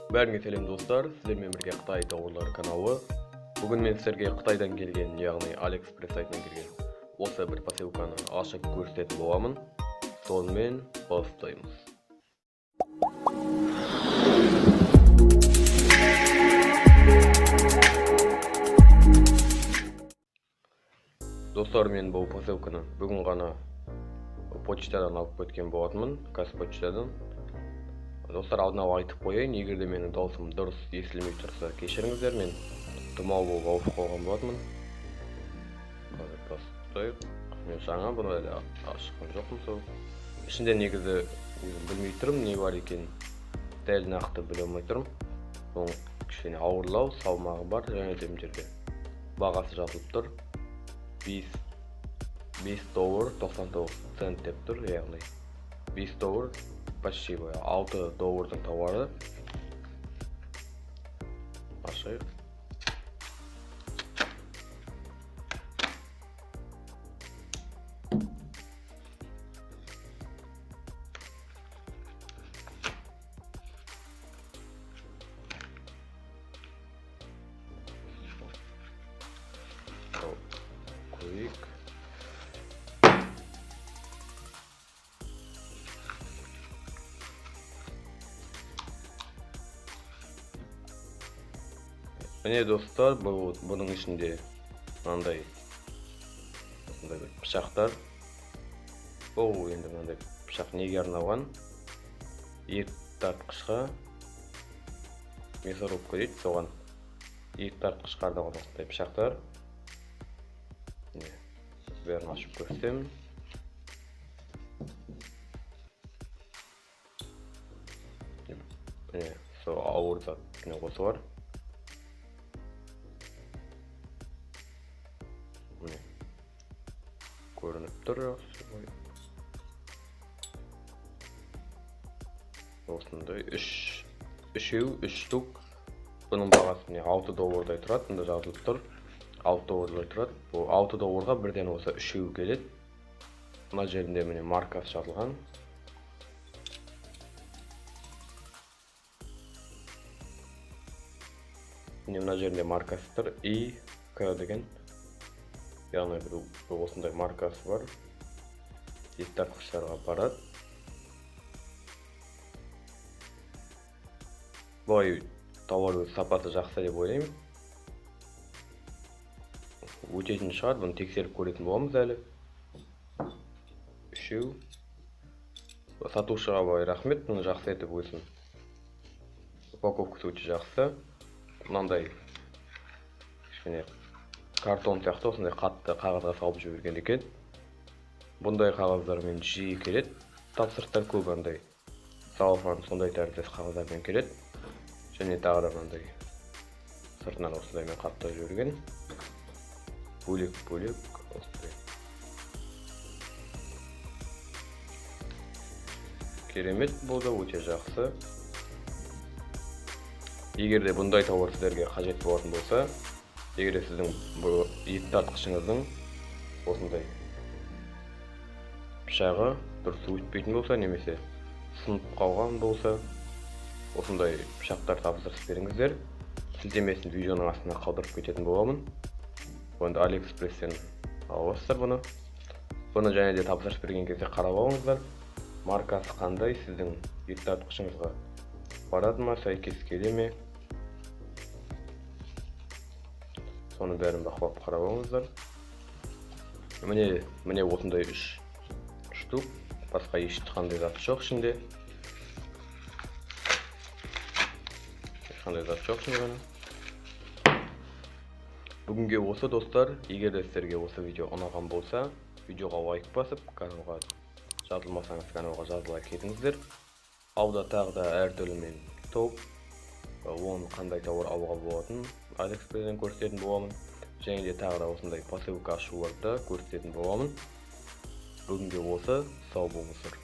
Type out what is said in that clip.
Бәріңе сәлем достар, сіздермен бірге Қытай тауарлары каналы. Бүгін мен сіздерге Қытайдан келген, яғни AliExpress сайтынан келген осы бір посылканы ашып көрсететін боламын. Сонымен бастаймыз. Достар, мен бұл посылканы бүгін ғана почтадан алып кеткен болатынмын, Қазпочтадан. Достар, алдын ала айтып қояйын, егер де менің даусым дұрыс естілмей тұрса, кешіріңіздер, мен тұмау болып ауырып қалған болатынмын. Қазір бастайық. Мен жаңа бұны әлі ашқан жоқпын, сол. Ішінде негізі өзім білмей тұрмын, не бар екен, дәл нақты біле алмай тұрмын. Соң кішкене ауырлау, салмағы бар, және де жерде бағасы жазылып тұр. $5.99 деп тұр, яғни $5 почти $6 тауары. Ашайық. Қойық. Міне достар, бұның ішінде мынандай пышақтар. Енді мынандай пышақ неге арналған? Ет тартқышқа, мясорубка дейді, соған ет тартқышқа арналған осындай пышақтар. Бәрін ашып көрсетемін. Міне сол ауыр зат осы бар. Көрініп тұр. Осындай үш штук. Бұның бағасы $6 тұрады. Бұнда жазылып тұр. $6 тұрады. Бұл $6-ға бірден осы үшеу келеді. Мына жерінде міне маркасы жазылған. Мына жерінде маркасы тұр. ИК деген. Яғни бір осындай маркасы бар. Ет тартқыштарға барады. Бұлай тауар сапасы жақсы деп ойлаймын. Өтетін шығар, бұны тексеріп көретін боламыз әлі. Үшеу. Сатушыға бай рахмет, бұны жақсы етіп өсін. Упаковкасы өте жақсы. Мынандай кішкене картон сияқты осындай қатты қағазға салып жіберген екен. Бұндай қағаздармен жиі келеді. Тапсырыстар көп андай салфан сондай тәріздес қағаздармен келеді. Және тағы да мынандай сыртынан осындаймен қаттап жіберген. Бөлек осындай. Керемет болды, өте жақсы. Егер де бұндай тауар сіздерге қажет болатын болса, егер сіздің ет тартқышыңыздың осындай пышағы дұрыс өтпейтін болса, немесе сынып қалған болса, осындай пышақтар тапсырыс беріңіздер. Сілтемесін видеоның астына қалдырып кететін боламын. Онда AliExpress-тен аласыздар бұны. Бұны және де тапсырыс берген кезде қарап алыңыздар. Маркасы қандай, сіздің ет тартқышыңызға барады ма, сәйкес келе ме? Соны бәрін бақылап қарап алыңыздар. Міне осындай 3 штук. Басқа ешқандай зат жоқ ішінде. Ешқандай зат жоқ ішінде ғана. Бүгінге осы достар. Егер де сіздерге осы видео ұнаған болса, видеоға лайк басып, каналға жазылмасаңыз каналға жазыла кетіңіздер. Алда тағы да әртүрлімен топ, оны қандай тауар алуға болатын AliExpress-тен көрсететін боламын. Және де тағы да осындай посылка ашуларды көрсететін боламын. Бүгінге осы, сау болыңыздар.